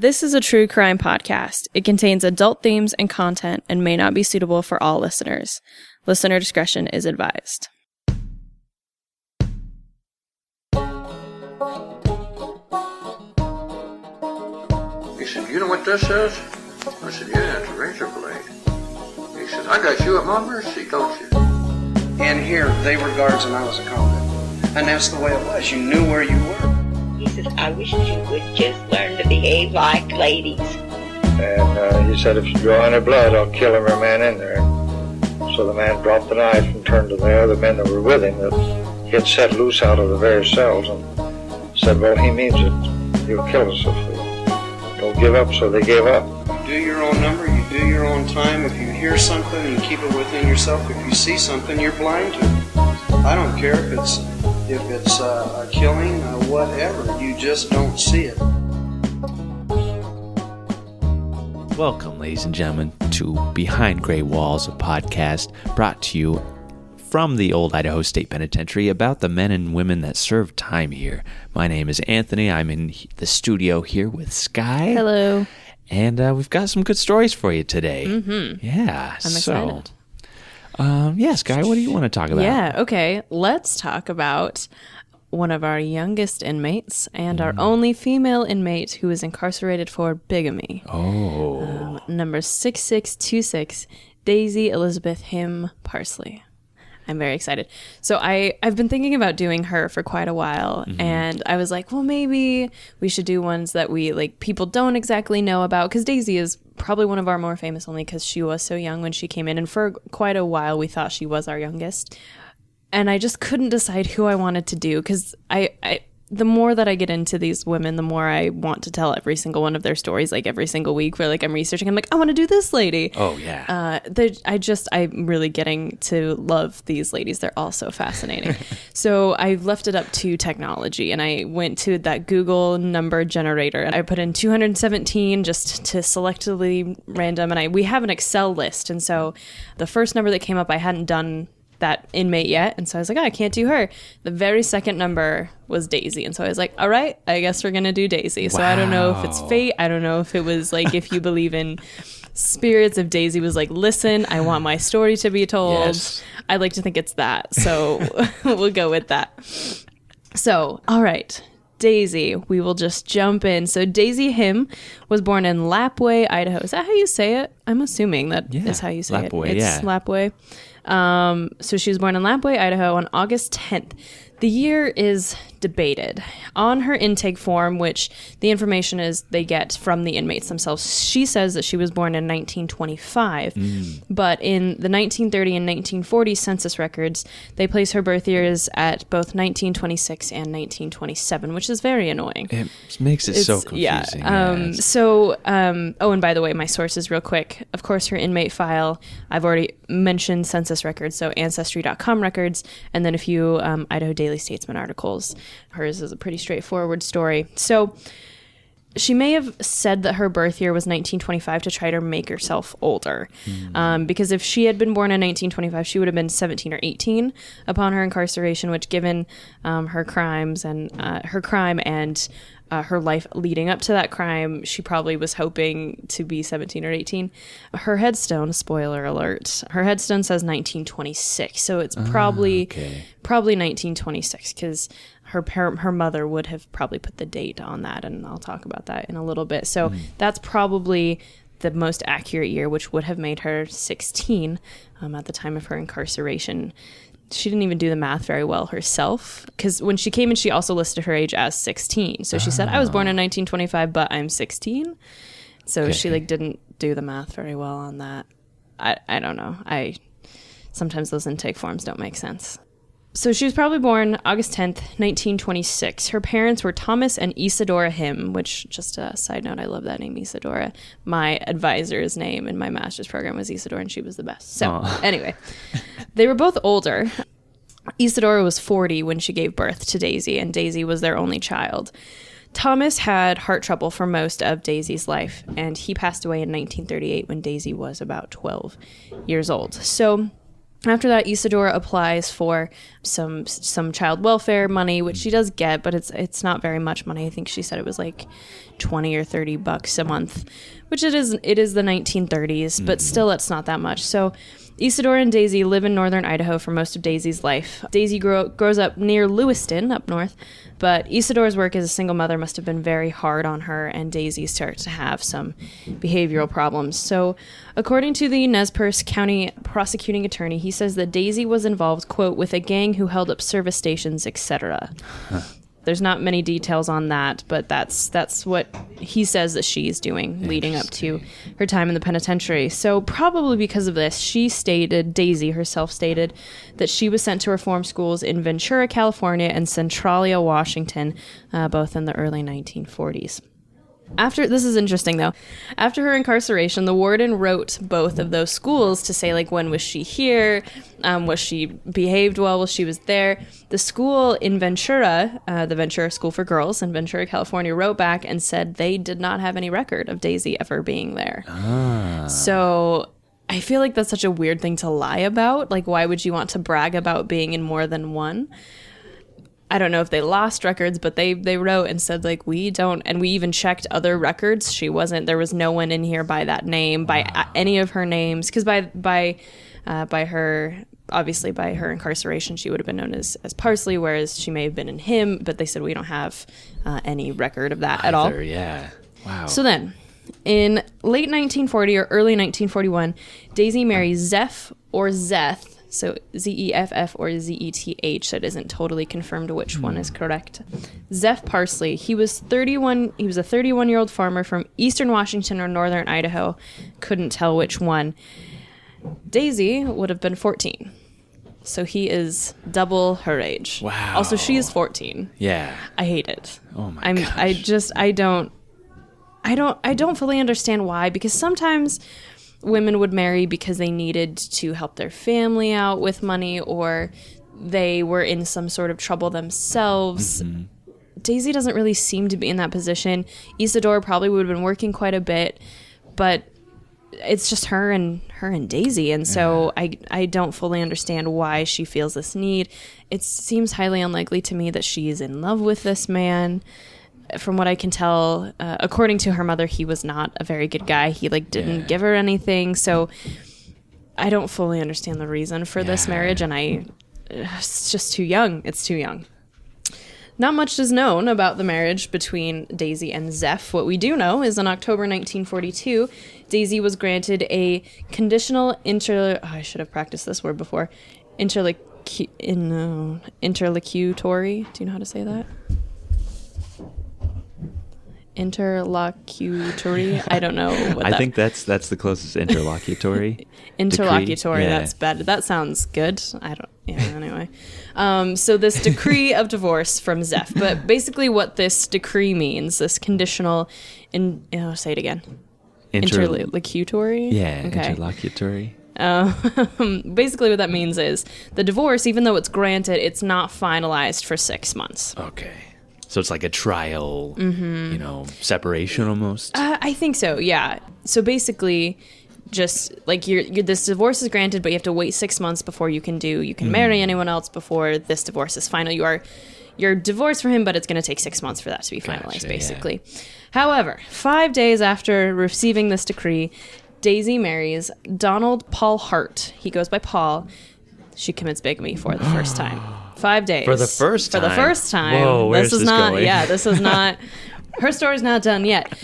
This is a true crime podcast. It contains adult themes and content and may not be suitable for all listeners. Listener discretion is advised. He said, "You know what this is?" I said, "Yeah, it's a razor blade." He said, "I got you at my mercy, don't you?" And here, they were guards and I was a convict. And that's the way it was. You knew where you were. He says, "I wish you would just learn to behave like ladies." And he said, "If you draw any blood, I'll kill every man in there." So the man dropped the knife and turned to the other men that were with him that he had set loose out of the various cells and said, "Well, he means it. He'll kill us if we don't give up." So they gave up. You do your own number, you do your own time. If you hear something, you keep it within yourself. If you see something, you're blind to it. I don't care if it's a killing, whatever. You just don't see it. Welcome, ladies and gentlemen, to Behind Gray Walls, a podcast brought to you from the old Idaho State Penitentiary about the men and women that serve time here. My name is Anthony. I'm in the studio here with Skye. Hello. And we've got some good stories for you today. Mm-hmm. Yeah. I'm excited. Skye, what do you want to talk about? Yeah, okay. Let's talk about one of our youngest inmates and our only female inmate who is incarcerated for bigamy. Oh. Number 6626, Daisy Elizabeth Himm Parsley. I'm very excited. So I've been thinking about doing her for quite a while, and I was like, well, maybe we should do ones that people don't exactly know about, because Daisy is probably one of our more famous only because she was so young when she came in, and for quite a while we thought she was our youngest. And I just couldn't decide who I wanted to do, because the more that I get into these women, the more I want to tell every single one of their stories, every single week where I'm researching. I'm like, I want to do this lady. Oh, yeah. I'm really getting to love these ladies. They're all so fascinating. So I left it up to technology, and I went to that Google number generator, and I put in 217 just to selectively random. And we have an Excel list. And so the first number that came up, I hadn't done that inmate yet, and so I was like, I can't do her. The very second number was Daisy, and so I was like, all right, I guess we're gonna do Daisy. So I don't know if it's fate, I don't know if it was if you believe in spirits, if Daisy was like, listen, I want my story to be told. Yes. I'd like to think it's that, so we'll go with that. So all right, Daisy, we will just jump in. So Daisy Himm was born in Lapway, Idaho. Is that how you say it? I'm assuming that is how you say Lapway, it. It's Lapway. So she was born in Lapway, Idaho on August 10th. The year is debated. On her intake form, which the information is they get from the inmates themselves, she says that she was born in 1925. But in the 1930 and 1940 census records, they place her birth years at both 1926 and 1927, which is very annoying. It makes it so confusing. Yeah. And by the way, my sources real quick. Of course, her inmate file, I've already mentioned census records, so Ancestry.com records, and then a few Idaho Daily Statesman articles. Hers is a pretty straightforward story. So she may have said that her birth year was 1925 to try to make herself older. Because if she had been born in 1925, she would have been 17 or 18 upon her incarceration, which given her crimes and her life leading up to that crime, she probably was hoping to be 17 or 18. Her headstone, spoiler alert, her headstone says 1926. So it's probably 1926, because her mother would have probably put the date on that, and I'll talk about that in a little bit. So that's probably the most accurate year, which would have made her 16 at the time of her incarceration. She didn't even do the math very well herself, because when she came in, she also listed her age as 16. So she said, I was born in 1925, but I'm 16. So she didn't do the math very well on that. I don't know. Sometimes those intake forms don't make sense. So she was probably born August 10th, 1926. Her parents were Thomas and Isadora Himm, which, just a side note, I love that name, Isadora. My advisor's name in my master's program was Isadora, and she was the best. So anyway, they were both older. Isadora was 40 when she gave birth to Daisy, and Daisy was their only child. Thomas had heart trouble for most of Daisy's life, and he passed away in 1938 when Daisy was about 12 years old. So After that, Isadora applies for some child welfare money, which she does get, but it's not very much money. I think she said it was like $20 or $30 a month, which it is the 1930s, but still it's not that much. So Isadora and Daisy live in northern Idaho for most of Daisy's life. Daisy grows up near Lewiston, up north, but Isadora's work as a single mother must have been very hard on her, and Daisy starts to have some behavioral problems. So according to the Nez Perce County prosecuting attorney, he says that Daisy was involved, quote, with a gang who held up service stations, etc. There's not many details on that, but that's what he says that she's doing leading up to her time in the penitentiary. So probably because of this, Daisy herself stated that she was sent to reform schools in Ventura, California and Centralia, Washington, both in the early 1940s. This is interesting though. After her incarceration, the warden wrote both of those schools to say, like, when was she here? Was she behaved well while she was there? The school in Ventura, the Ventura School for Girls in Ventura, California, wrote back and said they did not have any record of Daisy ever being there. So I feel like that's such a weird thing to lie about. Like, why would you want to brag about being in more than one? I don't know if they lost records, but they wrote and said, like, we don't, and we even checked other records. There was no one in here by that name, by any of her names, because by her, obviously by her incarceration, she would have been known as Parsley, whereas she may have been in Himm, but they said we don't have any record of that at all. Yeah. Wow. So then, in late 1940 or early 1941, Daisy marries Zeff or Zeth, so Zeff or Zeth. That isn't totally confirmed which one is correct. Zeff Parsley. He was 31. He was a 31-year-old farmer from eastern Washington or northern Idaho. Couldn't tell which one. Daisy would have been 14. So he is double her age. Wow. Also, she is 14. Yeah. I hate it. Oh my gosh. I don't fully understand why, because sometimes women would marry because they needed to help their family out with money, or they were in some sort of trouble themselves. Mm-hmm. Daisy doesn't really seem to be in that position. Isadora probably would have been working quite a bit, but it's just her and Daisy, and so I don't fully understand why she feels this need. It seems highly unlikely to me that she is in love with this man. From what I can tell, according to her mother, he was not a very good guy. He didn't give her anything. So I don't fully understand the reason for this marriage, and it's just too young. It's too young. Not much is known about the marriage between Daisy and Zeff. What we do know is in October 1942, Daisy was granted a conditional I should have practiced this word before. Interlocutory. Do you know how to say that? Interlocutory. I don't know what I think that's the closest. Interlocutory. Interlocutory. Yeah. That's bad. That sounds good. Anyway. So this decree of divorce from Zeff, but basically what this decree means, this conditional say it again. Interlocutory. Yeah. Okay. Interlocutory. Basically what that means is the divorce, even though it's granted, it's not finalized for 6 months. Okay. So it's like a trial, separation almost? I think so, yeah. So basically, just like this divorce is granted, but you have to wait 6 months before you can marry anyone else before this divorce is final. You're divorced from him, but it's going to take 6 months for that to be finalized, basically. Yeah. However, 5 days after receiving this decree, Daisy marries Donald Paul Hart. He goes by Paul. She commits bigamy for the first time. 5 days. For the first time? For the first time. Whoa, where's this going? Yeah, this is not... Her story's not done yet.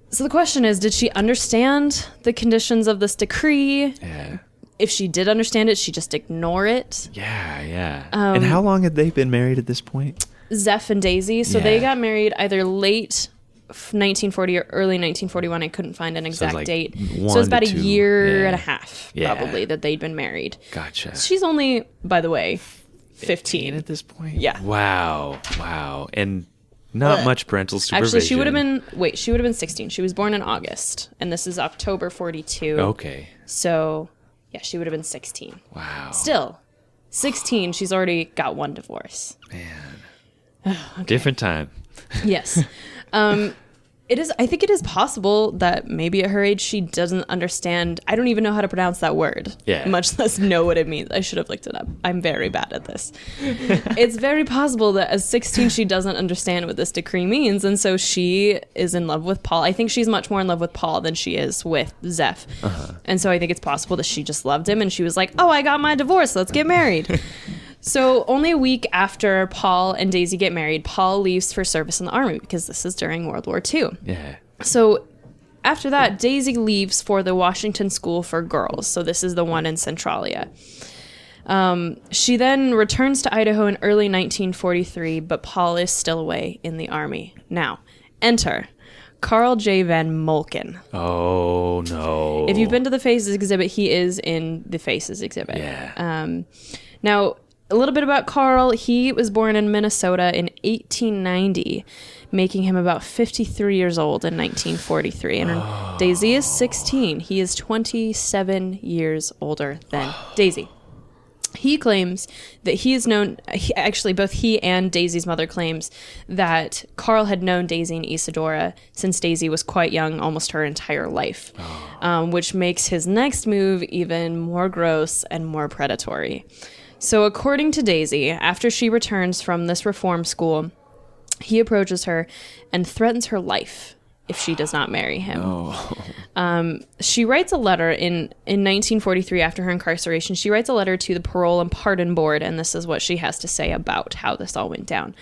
So the question is, did she understand the conditions of this decree? Yeah. If she did understand it, she just ignore it? Yeah. And how long had they been married at this point? Zeff and Daisy. So they got married either late 1940 or early 1941. I couldn't find an exact date. So it was about a year and a half, probably, that they'd been married. Gotcha. She's only, by the way... 15 at this point? Yeah. Wow. And not much parental supervision. Actually, she would have been 16. She was born in August, and this is October 42. Okay. So, yeah, she would have been 16. Wow. Still, 16, she's already got one divorce. Man. Okay. Different time. Yes. I think it is possible that maybe at her age she doesn't understand. I don't even know how to pronounce that word, much less know what it means. I should have looked it up. I'm very bad at this. It's very possible that at 16 she doesn't understand what this decree means, and so she is in love with Paul. I think she's much more in love with Paul than she is with Zeph. And so I think it's possible that she just loved him and she was like, oh, I got my divorce, let's get married. So only a week after Paul and Daisy get married, Paul leaves for service in the army because this is during World War II. Yeah. So after that, Daisy leaves for the Washington School for Girls. So this is the one in Centralia. She then returns to Idaho in early 1943, but Paul is still away in the army. Now, enter Carl J. Van Molken. Oh, no. If you've been to the Faces exhibit, he is in the Faces exhibit. Yeah. Now, a little bit about Carl. He was born in Minnesota in 1890, making him about 53 years old in 1943. And Daisy is 16. He is 27 years older than Daisy. He claims that he is known, actually both he and Daisy's mother claims that Carl had known Daisy and Isadora since Daisy was quite young, almost her entire life, which makes his next move even more gross and more predatory. So according to Daisy, after she returns from this reform school, he approaches her and threatens her life if she does not marry him. She writes a letter in 1943 after her incarceration. She writes a letter to the Parole and Pardon Board, and this is what she has to say about how this all went down.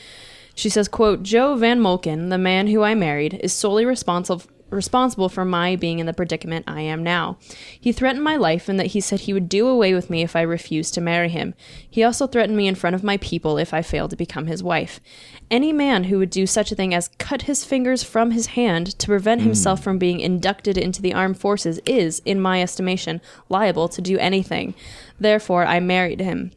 She says, quote, Joe Van Molken, the man who I married, is solely responsible for my being in the predicament I am now. He threatened my life and that he said he would do away with me if I refused to marry him. He also threatened me in front of my people if I failed to become his wife. Any man who would do such a thing as cut his fingers from his hand to prevent himself from being inducted into the armed forces is, in my estimation, liable to do anything. Therefore, I married him.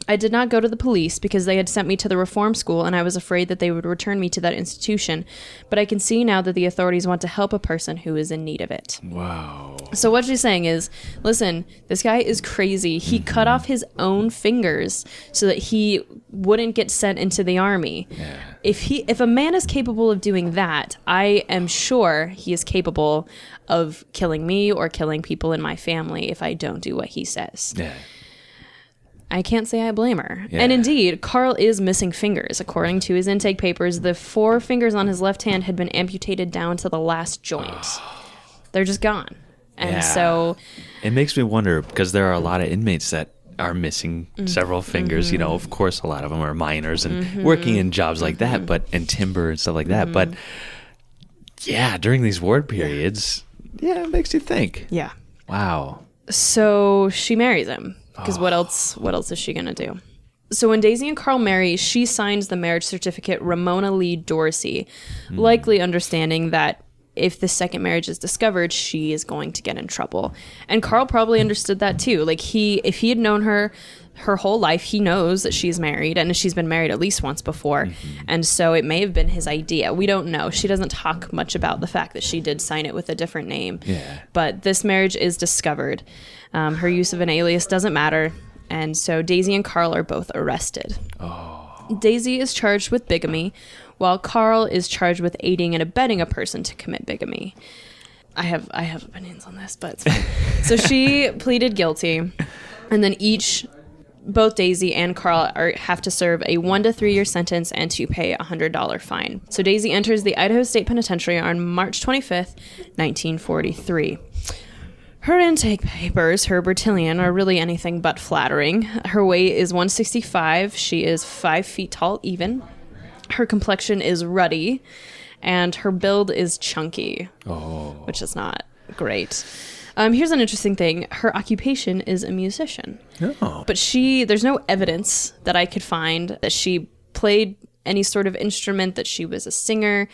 I did not go to the police because they had sent me to the reform school and I was afraid that they would return me to that institution. But I can see now that the authorities want to help a person who is in need of it. Wow. So what she's saying is, listen, this guy is crazy. He cut off his own fingers so that he wouldn't get sent into the army. Yeah. If a man is capable of doing that, I am sure he is capable of killing me or killing people in my family if I don't do what he says. Yeah. I can't say I blame her. Yeah. And indeed, Carl is missing fingers. According to his intake papers, the 4 fingers on his left hand had been amputated down to the last joint. They're just gone. And so it makes me wonder, because there are a lot of inmates that are missing several fingers. You know, of course, a lot of them are miners and working in jobs like that, but and timber and stuff like that. But yeah, during these war periods, it makes you think. Yeah. Wow. So she marries him. Because what else is she going to do? So when Daisy and Carl marry, she signs the marriage certificate Ramona Lee Dorsey, likely understanding that if the second marriage is discovered, she is going to get in trouble. And Carl probably understood that too. Like if he had known her whole life, he knows that she's married and she's been married at least once before. And so it may have been his idea. We don't know. She doesn't talk much about the fact that she did sign it with a different name. Yeah. But this marriage is discovered. Her use of an alias doesn't matter. And so Daisy and Carl are both arrested. Daisy is charged with bigamy, while Carl is charged with aiding and abetting a person to commit bigamy. I have opinions on this, but it's fine. So she pleaded guilty, and then both Daisy and Carl have to serve a 1 to 3 year sentence and to pay a $100 fine. So Daisy enters the Idaho State Penitentiary on March 25th, 1943. Her intake papers, her Bertillon, are really anything but flattering. Her weight is 165. She is 5 feet tall even. Her complexion is ruddy, and her build is chunky, which is not great. Here's an interesting thing. Her occupation is a musician. But there's no evidence that I could find that she played any sort of instrument, that she was a singer.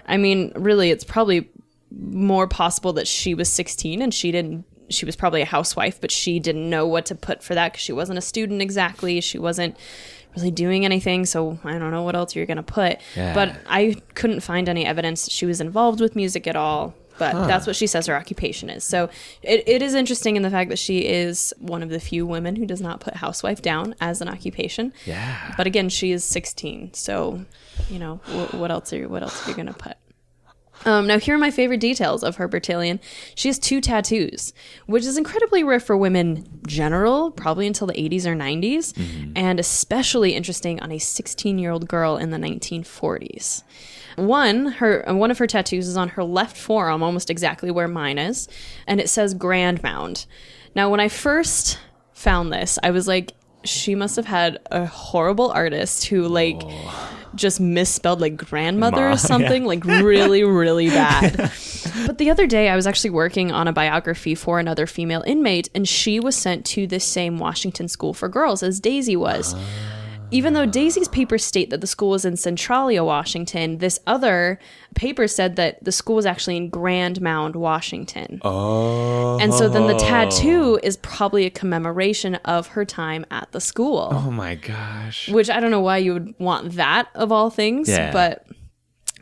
I mean, really, it's probably more possible that she was 16 and she was probably a housewife, but she didn't know what to put for that because she wasn't a student exactly. She wasn't really doing anything, so I don't know what else you're going to put. Yeah. But I couldn't find any evidence that she was involved with music at all. But that's what she says her occupation is. So it is interesting in the fact that she is one of the few women who does not put housewife down as an occupation. Yeah. But again, she is 16. So, what else are you going to put? Now, here are my favorite details of her Bertillon. She has 2 tattoos, which is incredibly rare for women general, probably until the 80s or 90s, and especially interesting on a 16-year-old girl in the 1940s. One of her tattoos is on her left forearm, almost exactly where mine is, and it says Grand Mound. Now, when I first found this, I was like, she must have had a horrible artist who, like... just misspelled like grandmother or something, like really, really bad. But the other day I was actually working on a biography for another female inmate, and she was sent to the same Washington school for girls as Daisy was. Even though Daisy's papers state that the school was in Centralia, Washington, this other paper said that the school was actually in Grand Mound, Washington. Oh. And so then the tattoo is probably a commemoration of her time at the school. Oh my gosh. Which I don't know why you would want that of all things, but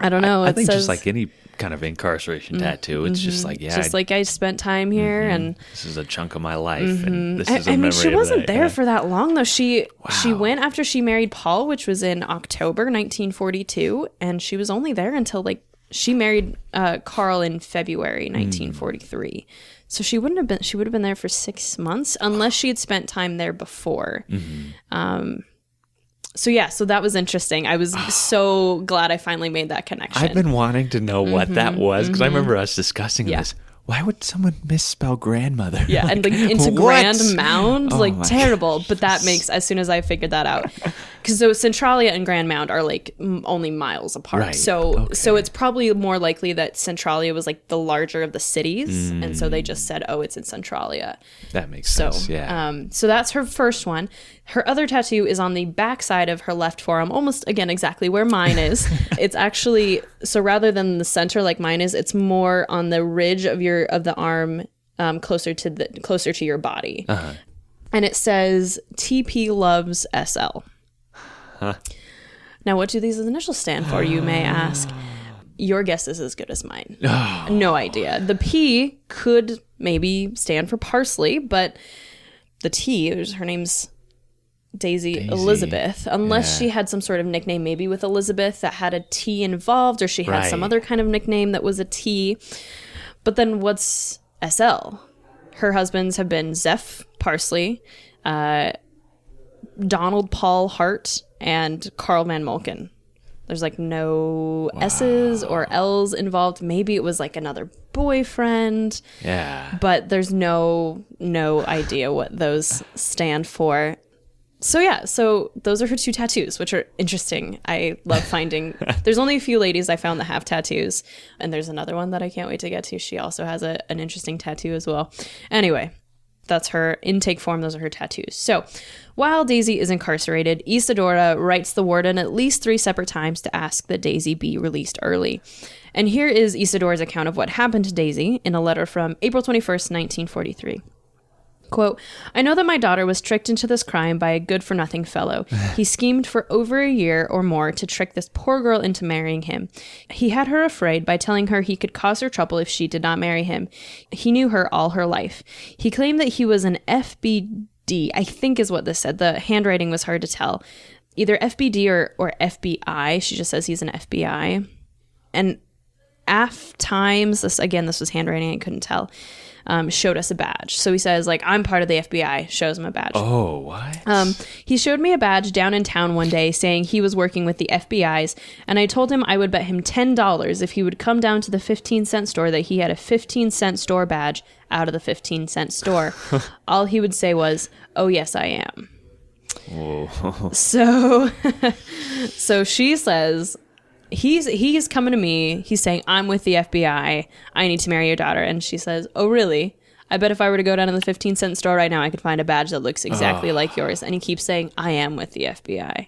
I don't know. I think just like any kind of incarceration tattoo, it's just like, like I spent time here and this is a chunk of my life and this is a I mean, memory she of wasn't that. there for that long though. She went after she married Paul, which was in October 1942, and she was only there until like she married Carl in February 1943. So she would have been there for 6 months unless she had spent time there before. So that was interesting. I was so glad I finally made that connection. I've been wanting to know what that was because I remember us discussing this. Why would someone misspell grandmother? Yeah, and like into Grand Mound, like terrible. But that makes, as soon as I figured that out, because so Centralia and Grand Mound are like only miles apart. Right. So it's probably more likely that Centralia was like the larger of the cities, and so they just said, "Oh, it's in Centralia." That makes sense. So that's her first one. Her other tattoo is on the back side of her left forearm, almost again exactly where mine is. It's actually, so rather than the center like mine is, it's more on the ridge of the arm, closer to your body. And it says TP loves SL. Now, what do these initials stand for, you may ask? Your guess is as good as mine. No idea. The P could maybe stand for parsley, but the T, her name's Daisy Elizabeth, unless she had some sort of nickname, maybe with Elizabeth that had a T involved, or she had some other kind of nickname that was a T. But then what's SL? Her husbands have been Zeph Parsley, Donald Paul Hart, and Carl Van Molken. There's like no S's or L's involved. Maybe it was like another boyfriend. Yeah. But there's no idea what those stand for. So those are her 2 tattoos, which are interesting. I love finding, there's only a few ladies I found that have tattoos, and there's another one that I can't wait to get to. She also has an interesting tattoo as well. Anyway, that's her intake form. Those are her tattoos. So while Daisy is incarcerated, Isadora writes the warden at least 3 separate times to ask that Daisy be released early. And here is Isadora's account of what happened to Daisy in a letter from April 21st, 1943. Quote, I know that my daughter was tricked into this crime by a good-for-nothing fellow. He schemed for over a year or more to trick this poor girl into marrying him. He had her afraid by telling her he could cause her trouble if she did not marry him. He knew her all her life. He claimed that he was an FBD, I think is what this said. The handwriting was hard to tell. Either FBD or FBI. She just says he's an FBI. And Times, this was handwriting, I couldn't tell. Showed us a badge. So he says, like, I'm part of the FBI, shows him a badge. Oh, what? He showed me a badge down in town one day saying he was working with the FBI's, and I told him I would bet him $10 if he would come down to the 15-cent store that he had a 15-cent store badge out of the 15-cent store. All he would say was, oh, yes, I am. Whoa. So she says... He's coming to me. He's saying, I'm with the FBI. I need to marry your daughter. And she says, oh, really? I bet if I were to go down to the 15-cent store right now, I could find a badge that looks exactly like yours. And he keeps saying, I am with the FBI.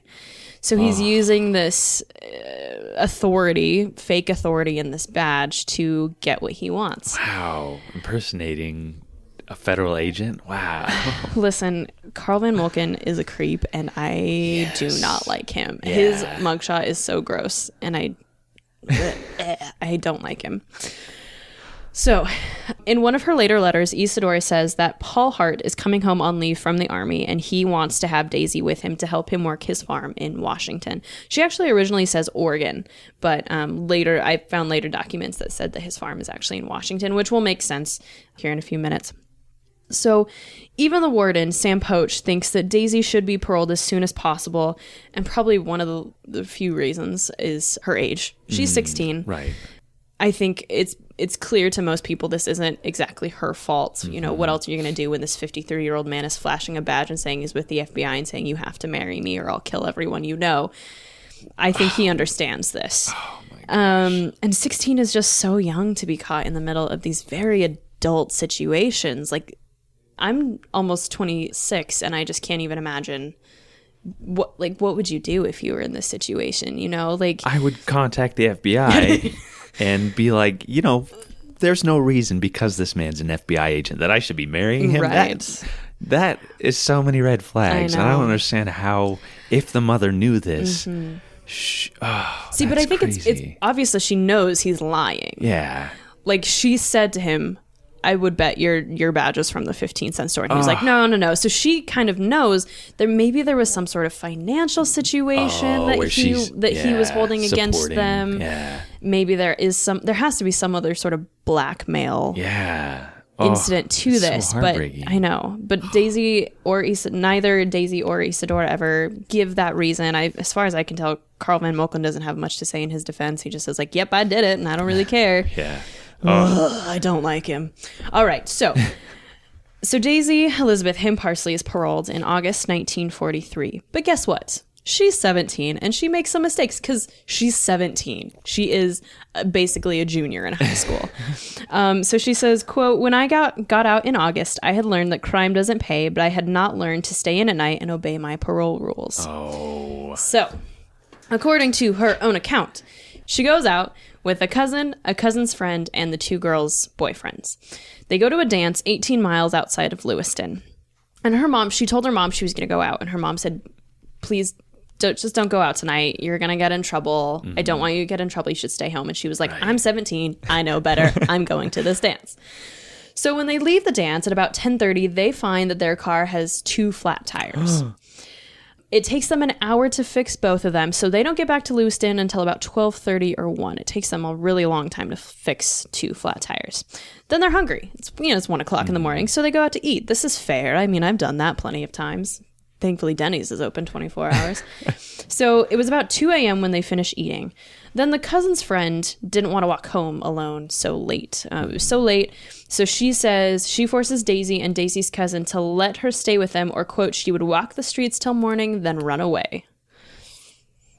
So he's using this fake authority in this badge to get what he wants. Wow. Impersonating a federal agent? Wow. Listen, Carl Van Molken is a creep, and I do not like him. Yeah. His mugshot is so gross, and I don't like him. So In one of her later letters, Isadora says that Paul Hart is coming home on leave from the army and he wants to have Daisy with him to help him work his farm in Washington. She actually originally says Oregon, but later I found later documents that said that his farm is actually in Washington, which will make sense here in a few minutes. So even the warden, Sam Poach, thinks that Daisy should be paroled as soon as possible, and probably one of the few reasons is her age. She's 16. Right. I think it's clear to most people this isn't exactly her fault. You know, what else are you going to do when this 53-year-old man is flashing a badge and saying he's with the FBI and saying you have to marry me or I'll kill everyone you know? I think he understands this. Oh my gosh. And 16 is just so young to be caught in the middle of these very adult situations. Like, I'm almost 26 and I just can't even imagine what would you do if you were in this situation, you know? Like, I would contact the FBI and be like, you know, there's no reason because this man's an FBI agent that I should be marrying him. Right. That is so many red flags. I And I don't know. understand how, if the mother knew this, See, but that's I think it's crazy. obvious that she knows he's lying. Yeah. Like, she said to him, I would bet your badge is from the 15-cent store. And he was like, no. So she kind of knows that maybe there was some sort of financial situation that where he was holding against supporting. them. Yeah. Maybe there has to be some other sort of blackmail Yeah. incident to it's this. so But heartbreaking. I know. But neither Daisy or Isadora ever give that reason. As far as I can tell, Carl Van Moken doesn't have much to say in his defense. He just says like, yep, I did it and I don't really care. Yeah. Ugh, I don't like him. All right, so Daisy Elizabeth Himm Parsley is paroled in August 1943. But guess what? She's 17 and she makes some mistakes because she's 17. She is basically a junior in high school. So she says, quote, when I got out in August, I had learned that crime doesn't pay, but I had not learned to stay in at night and obey my parole rules. Oh. So, according to her own account, she goes out with a cousin's friend, and the two girls' boyfriends. They go to a dance 18 miles outside of Lewiston. And she told her mom she was going to go out. And her mom said, please, don't go out tonight. You're going to get in trouble. I don't want you to get in trouble. You should stay home. And she was like, I'm 17. I know better. I'm going to this dance. So when they leave the dance at about 10:30, they find that their car has 2 flat tires. It takes them an hour to fix both of them, so they don't get back to Lewiston until about 12:30 or 1. It takes them a really long time to fix 2 flat tires. Then they're hungry. It's 1 o'clock in the morning, so they go out to eat. This is fair. I mean, I've done that plenty of times. Thankfully, Denny's is open 24 hours. So it was about 2 a.m. when they finished eating. Then the cousin's friend didn't want to walk home alone so late. It was so late. So she says she forces Daisy and Daisy's cousin to let her stay with them, or, quote, she would walk the streets till morning, then run away.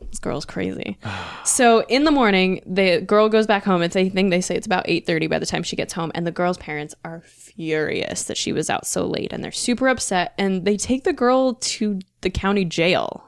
This girl's crazy. So in the morning, the girl goes back home. They say it's about 8:30 by the time she gets home. And the girl's parents are furious that she was out so late. And they're super upset. And they take the girl to the county jail.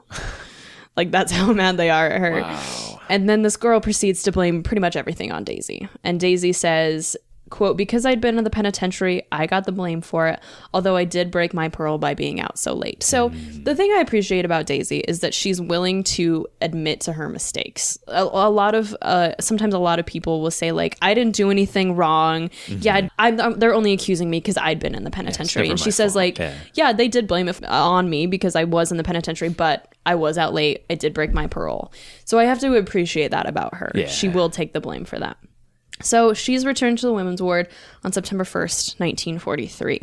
Like, that's how mad they are at her. Wow. And then this girl proceeds to blame pretty much everything on Daisy. And Daisy says, quote, because I'd been in the penitentiary, I got the blame for it, although I did break my parole by being out so late. So the thing I appreciate about Daisy is that she's willing to admit to her mistakes. Sometimes a lot of people will say, like, I didn't do anything wrong. Yeah, they're only accusing me because I'd been in the penitentiary. And she says, like, yeah, they did blame it on me because I was in the penitentiary, but I was out late. I did break my parole. So I have to appreciate that about her. Yeah. She will take the blame for that. So she's returned to the women's ward on September 1st, 1943.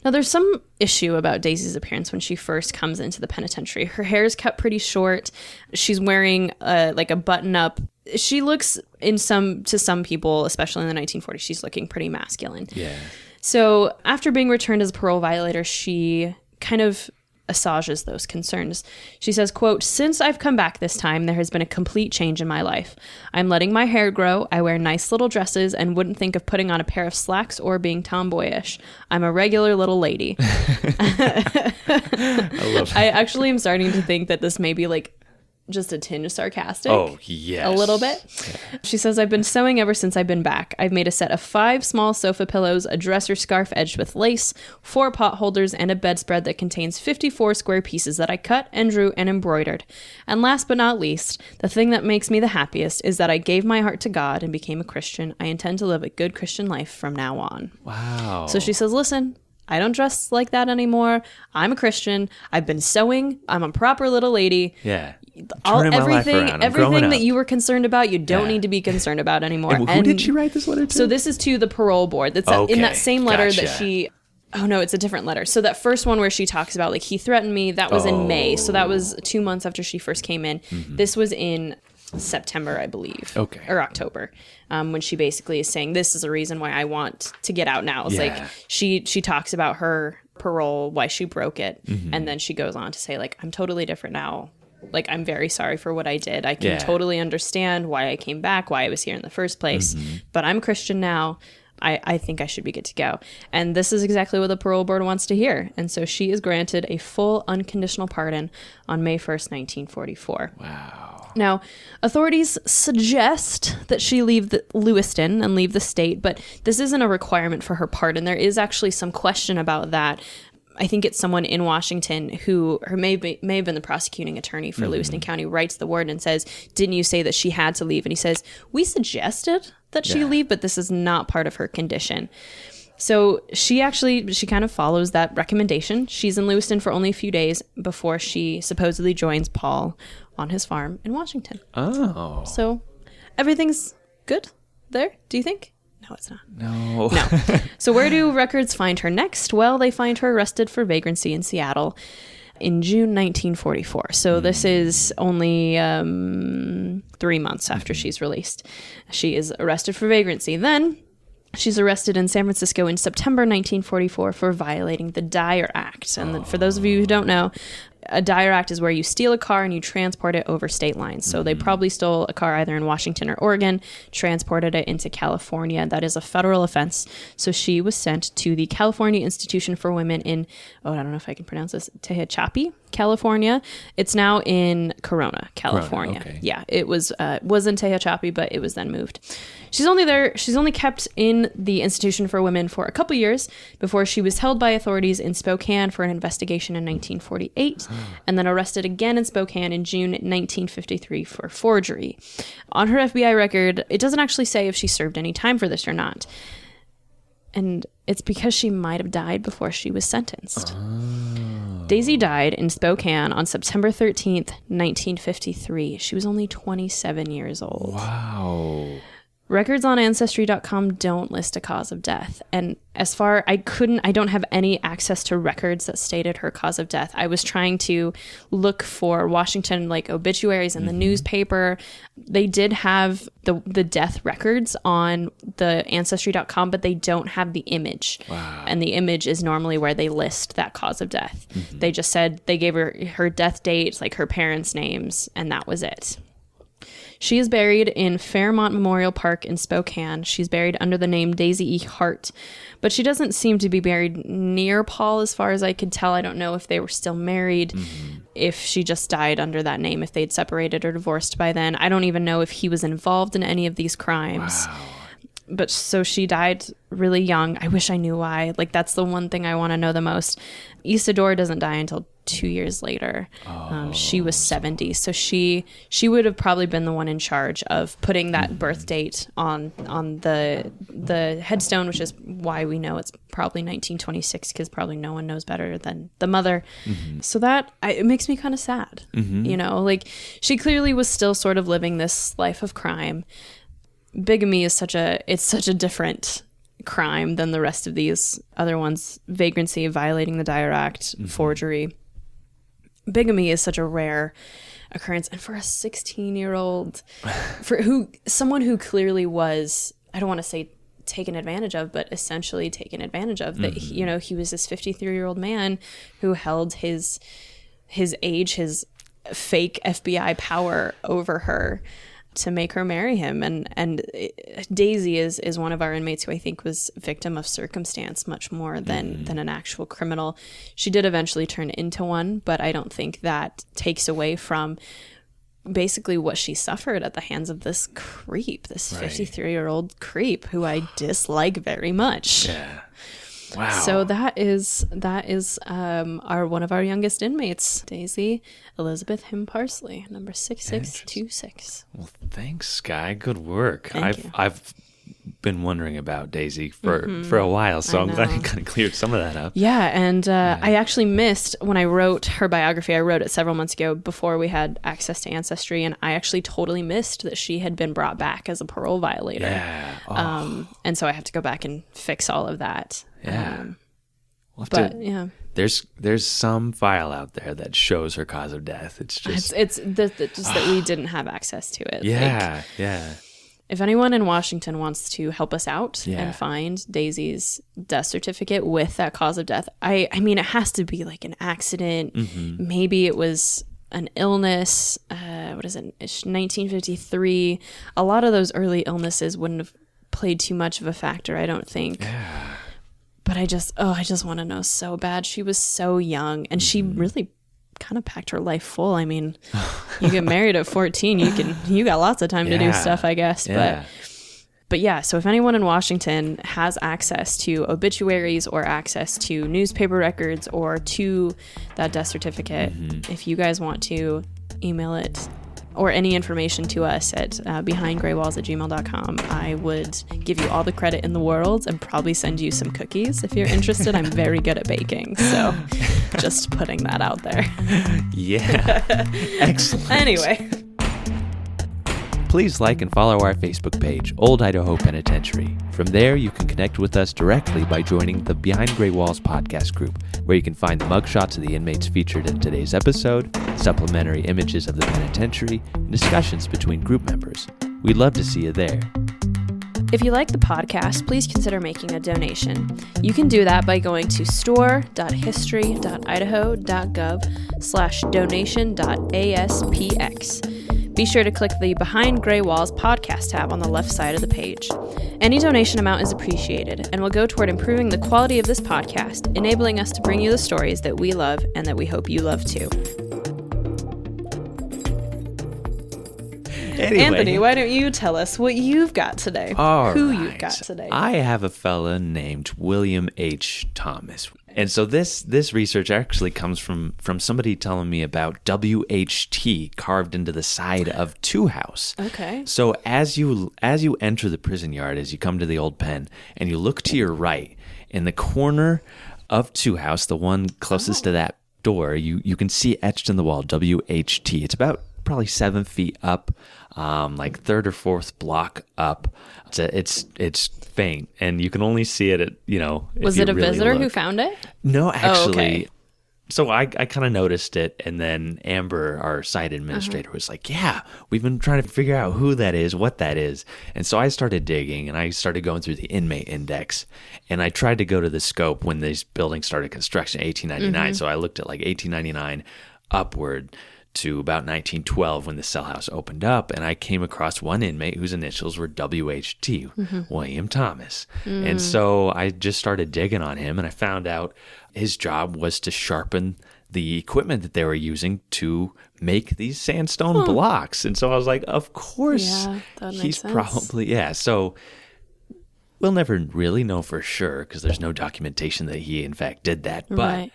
Now, there's some issue about Daisy's appearance when she first comes into the penitentiary. Her hair is cut pretty short. She's wearing like a button-up. She looks, to some people, especially in the 1940s, she's looking pretty masculine. Yeah. So after being returned as a parole violator, she kind of assuages those concerns. She says, quote, since I've come back this time, there has been a complete change in my life. I'm letting my hair grow. I wear nice little dresses and wouldn't think of putting on a pair of slacks or being tomboyish. I'm a regular little lady. I love that. I actually am starting to think that this may be like just a tinge sarcastic. Oh, yes. A little bit. Yeah. She says, I've been sewing ever since I've been back. I've made a set of 5 small sofa pillows, a dresser scarf edged with lace, 4 pot holders, and a bedspread that contains 54 square pieces that I cut and drew and embroidered. And last but not least, the thing that makes me the happiest is that I gave my heart to God and became a Christian. I intend to live a good Christian life from now on. Wow. So she says, listen, I don't dress like that anymore. I'm a Christian. I've been sewing. I'm a proper little lady. Yeah. Everything that you were concerned about, you don't need to be concerned about anymore. And who did she write this letter to? So this is to the parole board. That's in that same letter that she... Oh, no, it's a different letter. So that first one where she talks about, like, he threatened me, that was in May. So that was 2 months after she first came in. Mm-hmm. This was in September, I believe. Okay. Or October. When she basically is saying, this is a reason why I want to get out now. It's like, she talks about her parole, why she broke it. Mm-hmm. And then she goes on to say, like, I'm totally different now. Like, I'm very sorry for what I did. I can totally understand why I came back, why I was here in the first place. Mm-hmm. But I'm Christian now. I think I should be good to go. And this is exactly what the parole board wants to hear. And so she is granted a full unconditional pardon on May 1st, 1944. Wow. Now, authorities suggest that she leave Lewiston and leave the state, but this isn't a requirement for her pardon. There is actually some question about that. I think it's someone in Washington who may have been the prosecuting attorney for Lewiston County, writes the word and says, didn't you say that she had to leave? And he says, we suggested that she leave, but this is not part of her condition. So she kind of follows that recommendation. She's in Lewiston for only a few days before she supposedly joins Paul on his farm in Washington. Oh. So everything's good there, do you think? No, it's not. No. So where do records find her next? Well, they find her arrested for vagrancy in Seattle in June 1944. So this is only 3 months after she's released. She is arrested for vagrancy. Then she's arrested in San Francisco in September 1944 for violating the Dyer Act. And for those of you who don't know, a Dyer Act is where you steal a car and you transport it over state lines. So they probably stole a car either in Washington or Oregon, transported it into California. That is a federal offense. So she was sent to the California Institution for Women in, I don't know if I can pronounce this, Tehachapi, California. It's now in Corona, California. Okay. Yeah, it was in Tehachapi, but it was then moved. She's only kept in the Institution for Women for a couple years before she was held by authorities in Spokane for an investigation in 1948, and then arrested again in Spokane in June 1953 for forgery. On her FBI record, it doesn't actually say if she served any time for this or not. And it's because she might have died before she was sentenced. Oh. Daisy died in Spokane on September 13th, 1953. She was only 27 years old. Wow. Records on Ancestry.com don't list a cause of death. And as far, I don't have any access to records that stated her cause of death. I was trying to look for Washington, like, obituaries in the newspaper. They did have the death records on the Ancestry.com, but they don't have the image. Wow. And the image is normally where they list that cause of death. Mm-hmm. They just said they gave her death date, like her parents' names, and that was it. She is buried in Fairmont Memorial Park in Spokane. She's buried under the name Daisy E. Hart, but she doesn't seem to be buried near Paul as far as I could tell. I don't know if they were still married, if she just died under that name, if they'd separated or divorced by then. I don't even know if he was involved in any of these crimes. Wow. But so she died really young. I wish I knew why. Like, that's the one thing I want to know the most. Isadore doesn't die until 2 years later. She was 70. So she would have probably been the one in charge of putting that birth date on the headstone, which is why we know it's probably 1926, because probably no one knows better than the mother. So that it makes me kind of sad. You know, like, she clearly was still sort of living this life of crime. Bigamy is such a different crime than the rest of these other ones. Vagrancy, violating the Dyer Act, forgery. Bigamy is such a rare occurrence, and for a 16-year-old, someone who clearly was, I don't want to say taken advantage of, but essentially taken advantage of. That he was this 53-year-old man who held his age, his fake FBI power over her, to make her marry him. And Daisy is one of our inmates who I think was victim of circumstance much more than an actual criminal. She did eventually turn into one, but I don't think that takes away from basically what she suffered at the hands of this creep, this 53-year-old creep who I dislike very much. Yeah. Wow. So that is our one of our youngest inmates, Daisy Elizabeth Himm Parsley, number 6626. Well, thanks, Skye. Good work. Thank you. I've been wondering about Daisy for a while, so I'm glad you kind of cleared some of that up. Yeah, and I actually missed, when I wrote her biography, I wrote it several months ago before we had access to Ancestry, and I actually totally missed that she had been brought back as a parole violator. Yeah. Oh. And so I have to go back and fix all of that. Yeah. Yeah. There's some file out there that shows her cause of death. It's just It's just that we didn't have access to it. Yeah, yeah. If anyone in Washington wants to help us out and find Daisy's death certificate with that cause of death, I mean, it has to be like an accident. Maybe it was an illness. What is it? It's 1953. A lot of those early illnesses wouldn't have played too much of a factor, I don't think. Yeah. But I just want to know so bad. She was so young, and she really kind of packed her life full. I mean, you get married at 14, you got lots of time to do stuff, I guess. Yeah. But yeah, so if anyone in Washington has access to obituaries or access to newspaper records or to that death certificate, if you guys want to email it or any information to us at behindgraywalls@gmail.com, I would give you all the credit in the world and probably send you some cookies if you're interested. I'm very good at baking, so just putting that out there. Yeah. Excellent. Anyway. Please like and follow our Facebook page, Old Idaho Penitentiary. From there, you can connect with us directly by joining the Behind Gray Walls podcast group, where you can find the mugshots of the inmates featured in today's episode, supplementary images of the penitentiary, and discussions between group members. We'd love to see you there. If you like the podcast, please consider making a donation. You can do that by going to store.history.idaho.gov/donation.aspx. Be sure to click the Behind Gray Walls podcast tab on the left side of the page. Any donation amount is appreciated and will go toward improving the quality of this podcast, enabling us to bring you the stories that we love and that we hope you love too. Anyway, Anthony, why don't you tell us what you've got today? You've got today. I have a fella named William H. Thomas. And so this research actually comes from somebody telling me about WHT carved into the side of Two House. Okay. So as you enter the prison yard, as you come to the old pen, and you look to your right, in the corner of Two House, the one closest to that door, you can see etched in the wall WHT. It's about probably 7 feet up, like third or fourth block up. It's faint, and you can only see it at, Was it a visitor who found it? No, actually. okay. So I kind of noticed it, and then Amber, our site administrator, was like, yeah, we've been trying to figure out who that is, what that is. And so I started digging, and I started going through the inmate index, and I tried to go to the scope when these buildings started construction in 1899. So I looked at like 1899 upward to about 1912 when the cell house opened up, and I came across one inmate whose initials were WHT, William Thomas. And so I just started digging on him, and I found out his job was to sharpen the equipment that they were using to make these sandstone blocks. And so I was like, of course, that makes he's sense. probably, so we'll never really know for sure because there's no documentation that he in fact did that. But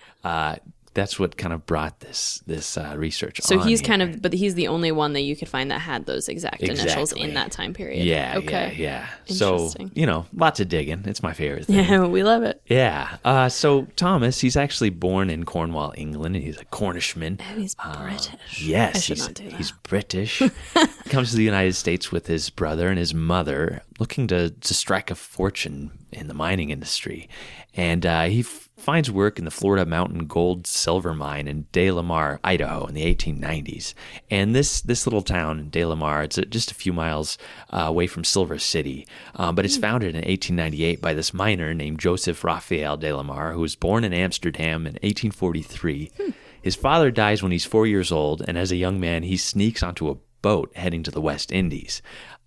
that's what kind of brought this research on. So he's here. but he's the only one that you could find that had those exact initials in that time period. Yeah, okay. yeah. So, lots of digging. It's my favorite thing. Yeah, we love it. Yeah. So Thomas, he's actually born in Cornwall, England, and he's a Cornishman. And he's British. Yes, I should not do that. He's British. Comes to the United States with his brother and his mother, looking to strike a fortune in the mining industry. And he finds work in the Florida Mountain Gold Silver Mine in De La Mar, Idaho in the 1890s. And this little town, De La Mar, it's just a few miles away from Silver City. But it's founded in 1898 by this miner named Joseph Raphael De La Mar, who was born in Amsterdam in 1843. His father dies when he's 4 years old, and as a young man, he sneaks onto a boat heading to the West Indies.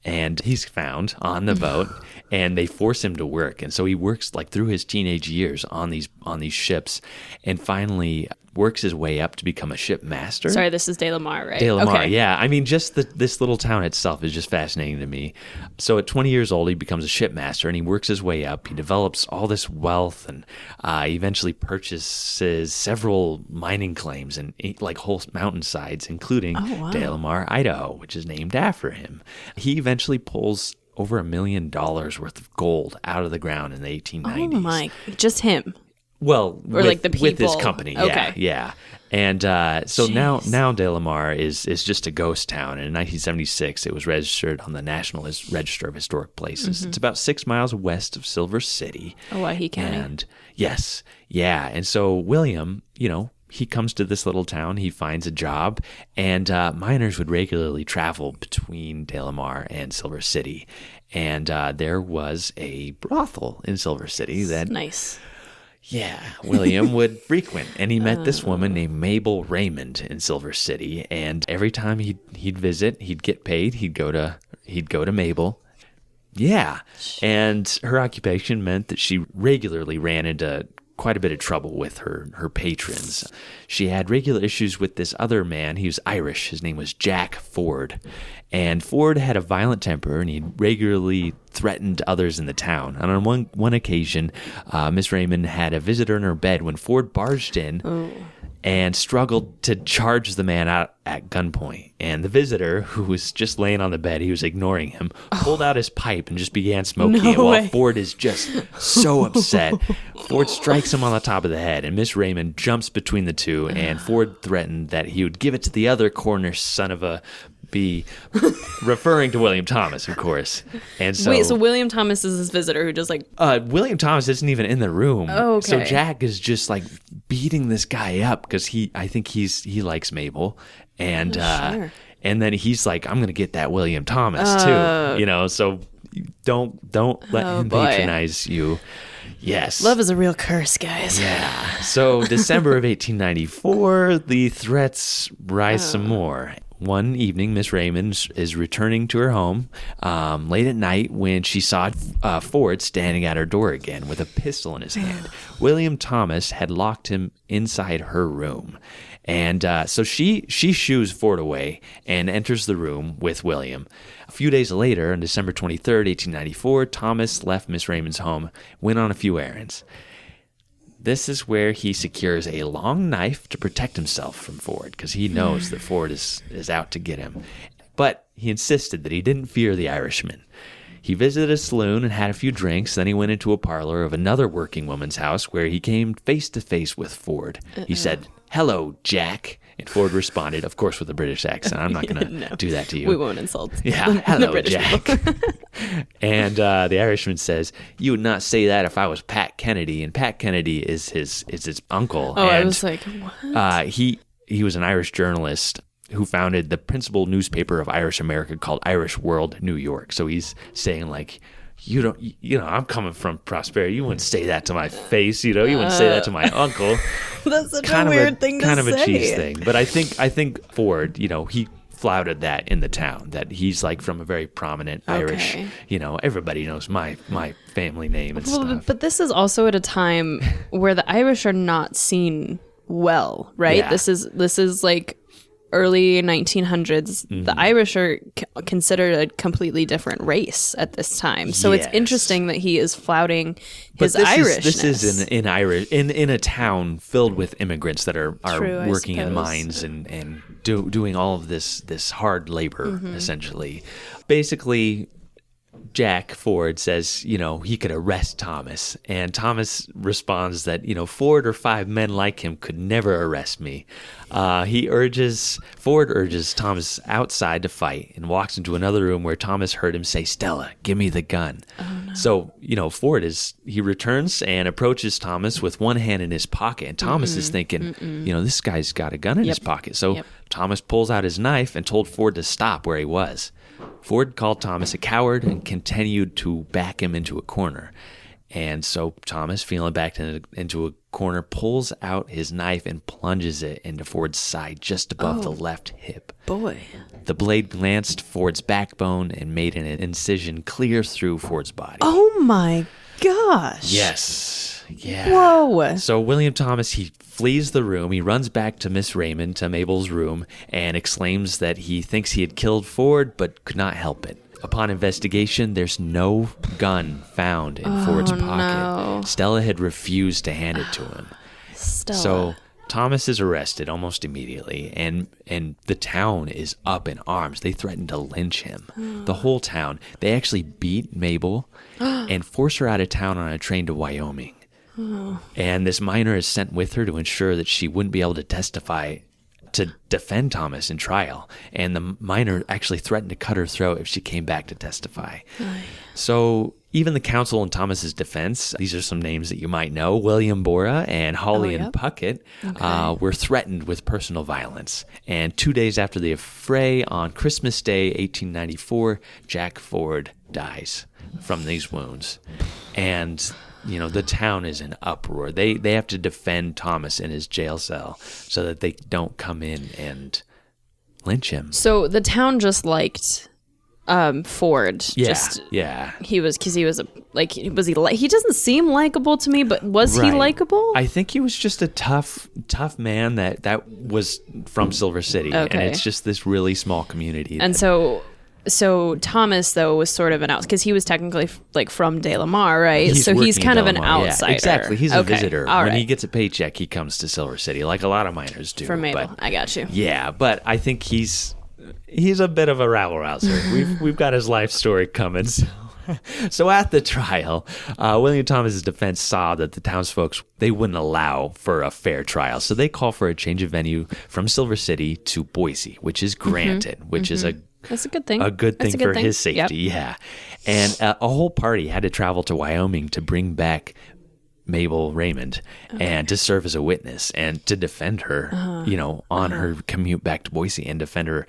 And he's found on the boat, and they force him to work. And so he works like through his teenage years on these ships, and finally works his way up to become a shipmaster. Sorry, this is De La Mare, right? De La Mare, Okay. yeah. I mean, just this little town itself is just fascinating to me. So at 20 years old, he becomes a shipmaster, and he works his way up. He develops all this wealth, and eventually purchases several mining claims and like whole mountainsides, including De La Mare, Idaho, which is named after him. He eventually pulls over $1 million worth of gold out of the ground in the 1890s. Oh my, just him. Well, Or like the with his people. company, Okay. yeah. And so now De La Mare is just a ghost town. And in 1976, it was registered on the National Register of Historic Places. It's about 6 miles west of Silver City. Owyhee County. And yes, yeah. And so William, he comes to this little town, he finds a job, and miners would regularly travel between De La Mare and Silver City. And there was a brothel in Silver City that... Nice. Yeah, William would frequent, and he met this woman named Mabel Raymond in Silver City. And every time he'd visit, he'd get paid. He'd go to Mabel. Yeah, and her occupation meant that she regularly ran into quite a bit of trouble with her patrons. She had regular issues with this other man. He was Irish. His name was Jack Ford. And Ford had a violent temper, and he regularly threatened others in the town. And on one occasion, Miss Raymond had a visitor in her bed when Ford barged in and struggled to charge the man out at gunpoint. And the visitor, who was just laying on the bed, he was ignoring him, pulled out his pipe and just began smoking it while Ford is just so upset. Ford strikes him on the top of the head, and Miss Raymond jumps between the two, and Ford threatened that he would give it to the other corner son of a bee, referring to William Thomas, of course. And so, Wait, so William Thomas is this visitor who just like... William Thomas isn't even in the room. Oh, okay. So Jack is just like beating this guy up because I think he likes Mabel. And Sure. and then he's like, I'm gonna get that William Thomas too. So don't let him boy. patronize you. Yes. Love is a real curse, guys. Yeah. So December of 1894, the threats rise some more. One evening, Miss Raymond is returning to her home late at night when she saw Ford standing at her door again with a pistol in his hand. William Thomas had locked him inside her room. And so she shoos Ford away and enters the room with William. A few days later, on December 23rd, 1894, Thomas left Miss Raymond's home, went on a few errands. This is where he secures a long knife to protect himself from Ford, because he knows that Ford is out to get him. But he insisted that he didn't fear the Irishman. He visited a saloon and had a few drinks. Then he went into a parlor of another working woman's house where he came face to face with Ford. He said, "Hello, Jack." And Ford responded, of course, with a British accent. I'm not going to do that to you. We won't insult Yeah, the hello, British Jack. people. And the Irishman says, "You would not say that if I was Pat Kennedy." And Pat Kennedy is his uncle. Oh, and, I was like, what? He was an Irish journalist who founded the principal newspaper of Irish America called Irish World New York. So he's saying like, I'm coming from prosperity. You wouldn't say that to my face. You wouldn't say that to my uncle. That's such a weird thing to say. Kind of a cheese thing. But I think Ford, he flouted that in the town, that he's like from a very prominent Irish, everybody knows my family name and stuff. But this is also at a time where the Irish are not seen well, right? Yeah. This is like early 1900s. The Irish are considered a completely different race at this time. So it's Yes. interesting that he is flouting his But Irishness. This is in a town filled with immigrants that are True, I working in suppose. mines and doing all of this hard labor, essentially. Basically, Jack Ford says, he could arrest Thomas. And Thomas responds that, Ford or 5 men like him could never arrest me. Ford urges Thomas outside to fight and walks into another room where Thomas heard him say, "Stella, give me the gun." Oh, no. So, Ford he returns and approaches Thomas with one hand in his pocket. And Thomas is thinking, this guy's got a gun in his pocket. So Thomas pulls out his knife and told Ford to stop where he was. Ford called Thomas a coward and continued to back him into a corner. And so Thomas, feeling backed into a corner, pulls out his knife and plunges it into Ford's side just above the left hip. Boy. The blade glanced Ford's backbone and made an incision clear through Ford's body. Oh my gosh. Yes. Yeah. Whoa. So William Thomas, he flees the room. He runs back to Miss Raymond, to Mabel's room, and exclaims that he thinks he had killed Ford, but could not help it. Upon investigation, there's no gun found in Ford's pocket. No. Stella had refused to hand it to him. Stella. So Thomas is arrested almost immediately, and the town is up in arms. They threaten to lynch him. The whole town. They actually beat Mabel and force her out of town on a train to Wyoming. And this miner is sent with her to ensure that she wouldn't be able to testify to defend Thomas in trial. And the miner actually threatened to cut her throat if she came back to testify. So even the counsel in Thomas's defense, these are some names that you might know, William Bora and Hawley and Puckett, were threatened with personal violence. And 2 days after the affray, on Christmas Day, 1894, Jack Ford dies from these wounds. And the town is in uproar. They have to defend Thomas in his jail cell so that they don't come in and lynch him. So the town just liked Ford. Yeah. He was, because he was he doesn't seem likable to me, but was he likable? I think he was just a tough man that was from Silver City. Okay. And it's just this really small community. And so Thomas, though, was sort of an out, because he was technically from De La Mare, right? So he's kind of an outsider. Yeah, exactly. He's a visitor. All when right. he gets a paycheck, he comes to Silver City, like a lot of miners do. For Mabel. But, I got you. Yeah, but I think he's a bit of a rabble-rouser. We've got his life story coming. So at the trial, William Thomas's defense saw that the townsfolk, they wouldn't allow for a fair trial. So they call for a change of venue from Silver City to Boise, which is granted, which is That's a good thing. A good thing for his safety, yeah. And a whole party had to travel to Wyoming to bring back Mabel Raymond and to serve as a witness and to defend her, on her commute back to Boise, and defend her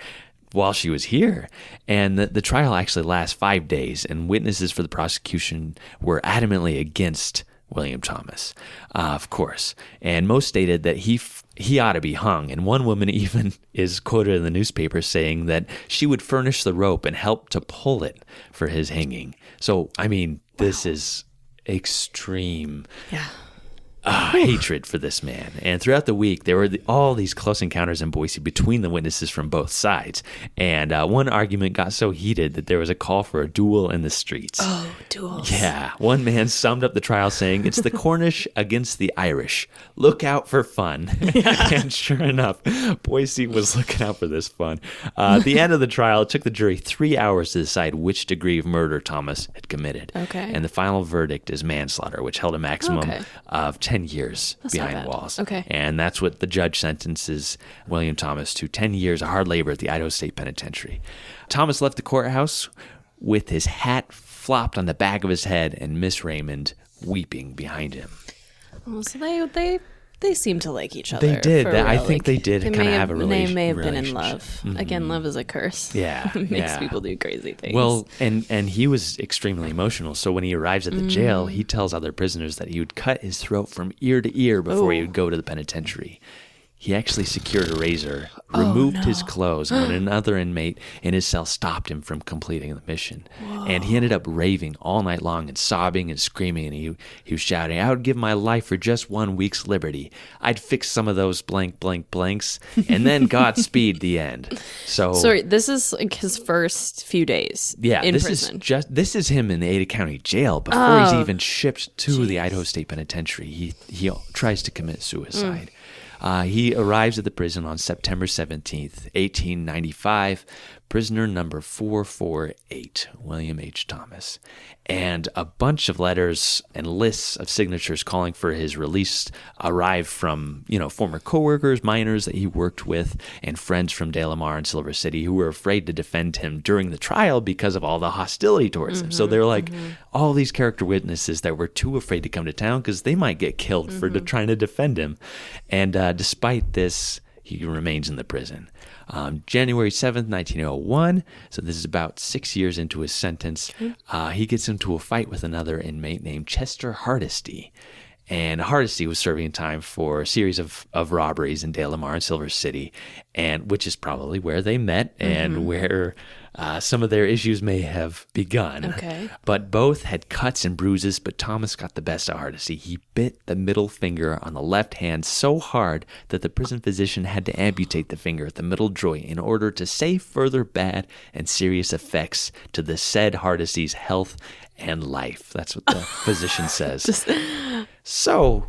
while she was here. And the trial actually lasts 5 days, and witnesses for the prosecution were adamantly against William Thomas, of course. And most stated that he ought to be hung. And one woman even is quoted in the newspaper saying that she would furnish the rope and help to pull it for his hanging. So, I mean, this is extreme hatred for this man. And throughout the week, there were all these close encounters in Boise between the witnesses from both sides. And one argument got so heated that there was a call for a duel in the streets. Oh, duels. Yeah. One man summed up the trial saying, "It's the Cornish against the Irish. Look out for fun." And sure enough, Boise was looking out for this fun. At the end of the trial, it took the jury 3 hours to decide which degree of murder Thomas had committed. Okay. And the final verdict is manslaughter, which held a maximum of 10 years behind walls. Okay. And that's what the judge sentences William Thomas to: 10 years of hard labor at the Idaho State Penitentiary. Thomas left the courthouse with his hat flopped on the back of his head and Miss Raymond weeping behind him. Oh, so they seem to like each other. They did. for I real. think they did kind of have a relationship. They may have been in love. Again, love is a curse. Yeah. It makes yeah. people do crazy things. Well, and he was extremely emotional. So when he arrives at the jail, he tells other prisoners that he would cut his throat from ear to ear before he would go to the penitentiary. He actually secured a razor, removed his clothes, and when another inmate in his cell stopped him from completing the mission. And he ended up raving all night long and sobbing and screaming, and he was shouting, "I would give my life for just 1 week's liberty. I'd fix some of those blank, blank, blanks, and then Godspeed, the end." So, sorry, this is like his first few days in prison. This is him in the Ada County Jail before he's even shipped to the Idaho State Penitentiary. He tries to commit suicide. He arrives at the prison on September 17th, 1895, prisoner number 448, William H. Thomas. And a bunch of letters and lists of signatures calling for his release arrived from, former coworkers, miners that he worked with, and friends from De La Mare and Silver City who were afraid to defend him during the trial because of all the hostility towards him. So they're like all these character witnesses that were too afraid to come to town because they might get killed for trying to defend him. And despite this, he remains in the prison. January 7th, 1901, so this is about 6 years into his sentence, he gets into a fight with another inmate named Chester Hardesty. And Hardesty was serving time for a series of robberies in De La Mar and Silver City, and which is probably where they met and where some of their issues may have begun. Okay. But both had cuts and bruises, but Thomas got the best of Hardesty. He bit the middle finger on the left hand so hard that the prison physician had to amputate the finger at the middle joint in order to save further bad and serious effects to the said Hardesty's health and life. That's what the physician says. So,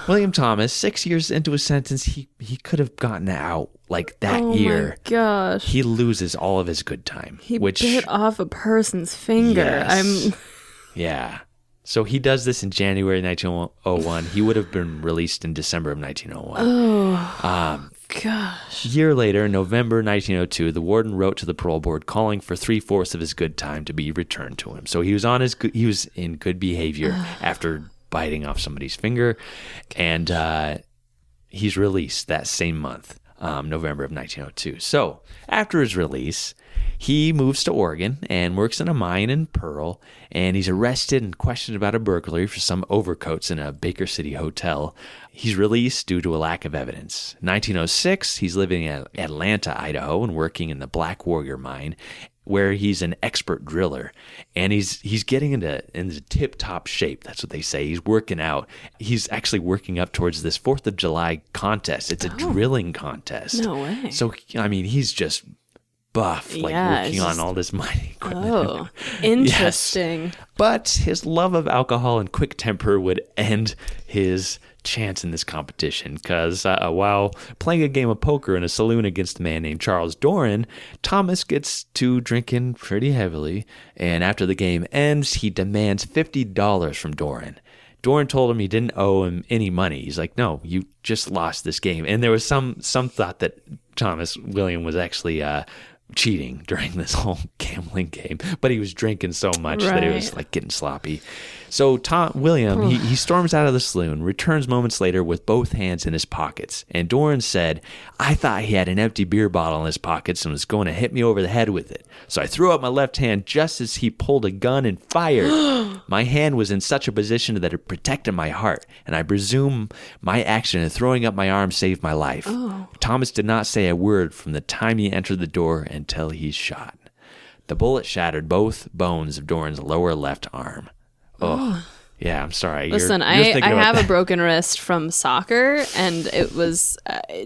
William Thomas, 6 years into his sentence, he could have gotten out like that year. Oh my gosh. He loses all of his good time. He bit off a person's finger. Yes. Yeah. So he does this in January 1901. He would have been released in December of 1901. Oh, gosh. A year later, in November 1902, the warden wrote to the parole board calling for 3/4 of his good time to be returned to him. So he was he was in good behavior after biting off somebody's finger, and he's released that same month, November of 1902. So after his release, he moves to Oregon and works in a mine in Pearl, and he's arrested and questioned about a burglary for some overcoats in a Baker City hotel. He's released due to a lack of evidence. 1906, he's living in Atlanta, Idaho, and working in the Black Warrior mine, where he's an expert driller, and he's getting into tip-top shape. That's what they say. He's working out. He's actually working up towards this 4th of July contest. It's a drilling contest. No way. So, I mean, he's just buff, like working on all this mining equipment. Oh, interesting. Yes. But his love of alcohol and quick temper would end his chance in this competition, because while playing a game of poker in a saloon against a man named Charles Doran, Thomas gets to drinking pretty heavily, and after the game ends, he demands $50 from Doran. Doran told him he didn't owe him any money. He's like, no, you just lost this game. And there was some thought that William was actually cheating during this whole gambling game, but he was drinking so much that it was like getting sloppy. So William, he storms out of the saloon, returns moments later with both hands in his pockets. And Doran said, I thought he had an empty beer bottle in his pockets and was going to hit me over the head with it. So I threw up my left hand just as he pulled a gun and fired. My hand was in such a position that it protected my heart, and I presume my action in throwing up my arm saved my life. Thomas did not say a word from the time he entered the door until he's shot. The bullet shattered both bones of Doran's lower left arm. Oh, yeah, I'm sorry. Listen, I have a broken wrist from soccer, and it was,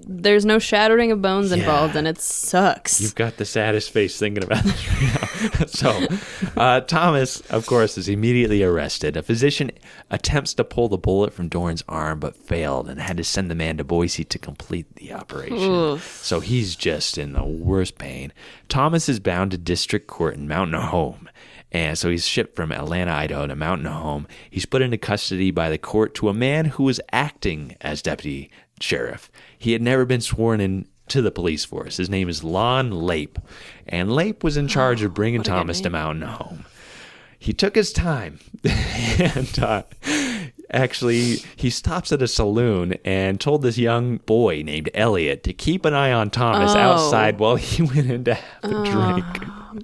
there's no shattering of bones involved, and it sucks. You've got the saddest face thinking about this right now. So, Thomas, of course, is immediately arrested. A physician attempts to pull the bullet from Doran's arm, but failed, and had to send the man to Boise to complete the operation. Oof. So he's just in the worst pain. Thomas is bound to district court in Mountain Home. And so he's shipped from Atlanta, Idaho to Mountain Home. He's put into custody by the court to a man who was acting as deputy sheriff. He had never been sworn in to the police force. His name is Lon Lape. And Lape was in charge of bringing Thomas to Mountain Home. He took his time. And actually, he stops at a saloon and told this young boy named Elliot to keep an eye on Thomas outside while he went in to have a drink.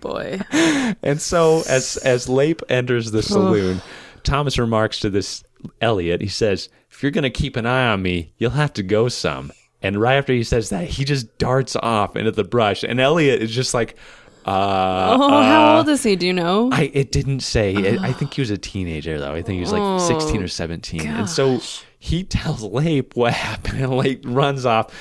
Boy. And so as Lape enters the saloon, Thomas remarks to this Elliot, he says, if you're going to keep an eye on me, you'll have to go some. And right after he says that, he just darts off into the brush. And Elliot is just like, how old is he? Do you know? It didn't say. I think he was a teenager, though. I think he was like 16 or 17. Gosh. And so he tells Lape what happened, and Lape runs off.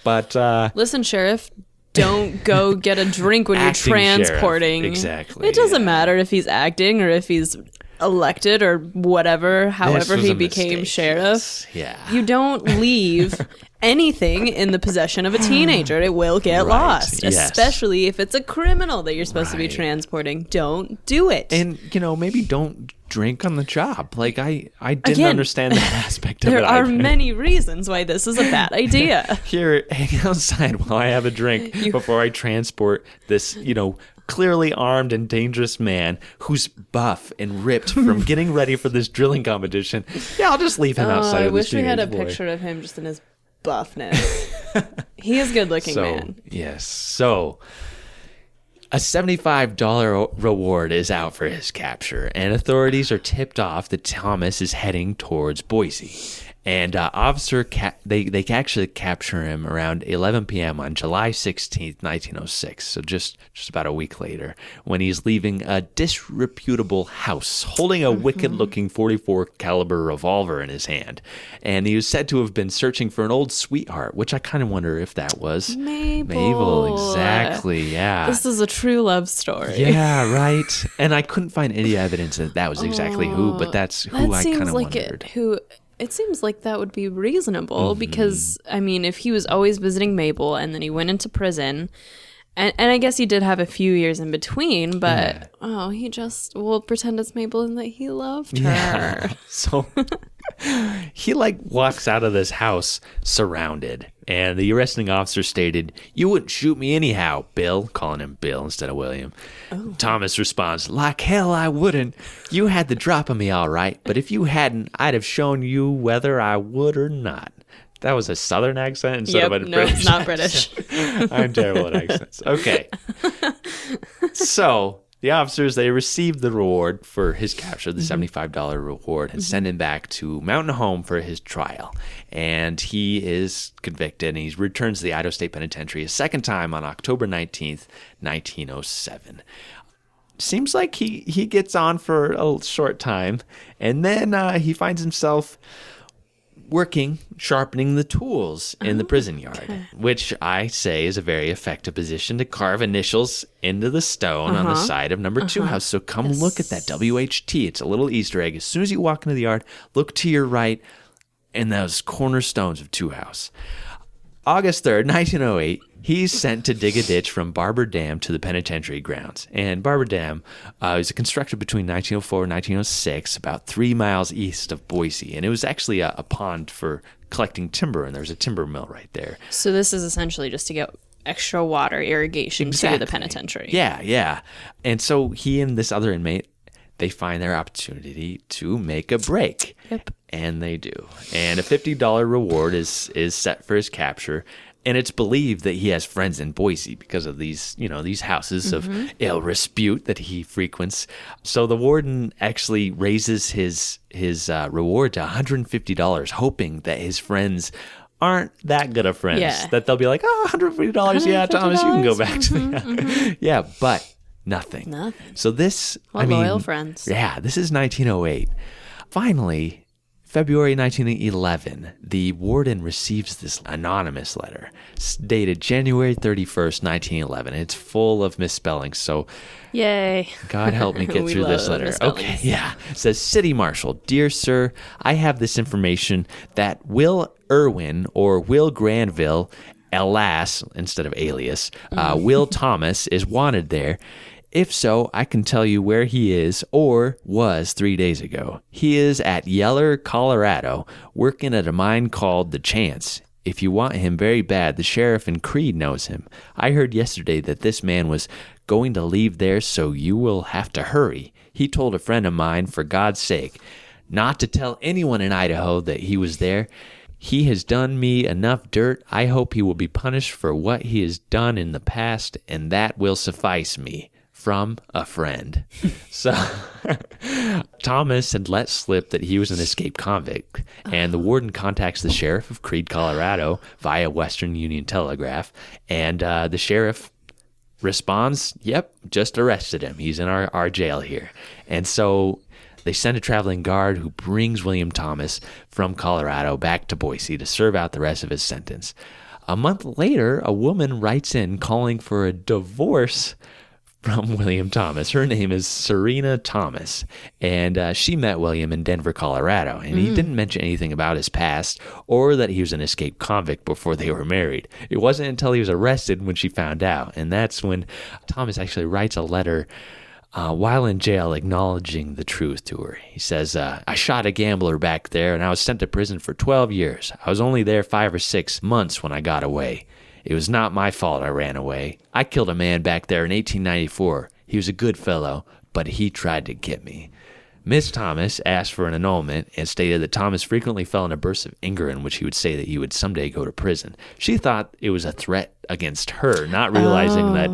But listen, Sheriff, don't go get a drink when you're transporting. Sheriff. Exactly. It doesn't matter if he's acting or if he's elected or whatever, however he became sheriff. Yes. Yeah. You don't leave anything in the possession of a teenager. It will get lost, especially if it's a criminal that you're supposed to be transporting. Don't do it. And, maybe don't drink on the job. Like, I didn't understand that aspect of it. There are many reasons why this is a bad idea. Here, hang outside while I have a drink before I transport this, clearly armed and dangerous man who's buff and ripped from getting ready for this drilling competition. Yeah, I'll just leave him outside. I wish we had a picture of him just in his buffness. He is a good looking man. Yes. So A $75 reward is out for his capture, and authorities are tipped off that Thomas is heading towards Boise. And they actually capture him around 11 p.m. on July 16th, 1906, so just about a week later, when he's leaving a disreputable house, holding a wicked-looking .44 caliber revolver in his hand. And he was said to have been searching for an old sweetheart, which I kind of wonder if that was Mabel, exactly, yeah. This is a true love story. Yeah, right. And I couldn't find any evidence that was exactly who, but that's who I kind of wondered. It seems like that would be reasonable because, I mean, if he was always visiting Mabel and then he went into prison, and I guess he did have a few years in between, but, he just will pretend it's Mabel and that he loved her. Yeah. So he walks out of this house surrounded, and the arresting officer stated, "You wouldn't shoot me anyhow, Bill," calling him Bill instead of William. Oh. Thomas responds, "Like hell I wouldn't. You had the drop on me all right, but if you hadn't, I'd have shown you whether I would or not." That was a Southern accent instead of a British. It's not British. I'm terrible at accents. Okay. So the officers, they received the reward for his capture, the $75 reward, and send him back to Mountain Home for his trial. And he is convicted, and he returns to the Idaho State Penitentiary a second time on October 19th, 1907. Seems like he gets on for a short time, and then he finds himself working, sharpening the tools in the prison yard, which I say is a very effective position to carve initials into the stone on the side of number 2 house. So come look at that WHT. It's a little Easter egg. As soon as you walk into the yard, look to your right, and those cornerstones of 2 house. August 3rd, 1908, he's sent to dig a ditch from Barber Dam to the penitentiary grounds. And Barber Dam was constructed between 1904 and 1906, about 3 miles east of Boise. And it was actually a pond for collecting timber, and there's a timber mill right there. So this is essentially just to get extra water irrigation to the penitentiary. Yeah. And so he and this other inmate, they find their opportunity to make a break. Yep. And they do. And a $50 reward is set for his capture. And it's believed that he has friends in Boise because of these houses of ill repute that he frequents. So the warden actually raises his reward to $150, hoping that his friends aren't that good of friends. Yeah. That they'll be like, oh, $150, yeah, Thomas, you can go back to the... Yeah, but nothing. So this... loyal friends. Yeah, this is 1908. Finally... February 1911, the warden receives this anonymous letter dated January 31st, 1911. It's full of misspellings, so yay. God help me get through this letter. Okay, yeah. It says, City Marshal, dear sir, I have this information that Will Irwin or Will Granville, alas, instead of alias, Will Thomas is wanted there. If so, I can tell you where he is or was 3 days ago. He is at Yeller, Colorado, working at a mine called The Chance. If you want him very bad, the sheriff in Creed knows him. I heard yesterday that this man was going to leave there, so you will have to hurry. He told a friend of mine, for God's sake, not to tell anyone in Idaho that he was there. He has done me enough dirt. I hope he will be punished for what he has done in the past, and that will suffice me. From a friend. So Thomas had let slip that he was an escaped convict, and the warden contacts the sheriff of Creed, Colorado via Western Union Telegraph, and the sheriff responds, yep, just arrested him. He's in our jail here. And so they send a traveling guard who brings William Thomas from Colorado back to Boise to serve out the rest of his sentence. A month later, a woman writes in calling for a divorce from William Thomas. Her name is Serena Thomas, and she met William in Denver, Colorado, and he didn't mention anything about his past or that he was an escaped convict before they were married. It wasn't until he was arrested when she found out, and that's when Thomas actually writes a letter while in jail acknowledging the truth to her. He says, I shot a gambler back there, and I was sent to prison for 12 years. I was only there 5 or 6 months when I got away. It was not my fault I ran away. I killed a man back there in 1894. He was a good fellow, but he tried to get me. Miss Thomas asked for an annulment and stated that Thomas frequently fell into bursts of anger in which he would say that he would someday go to prison. She thought it was a threat against her, not realizing that,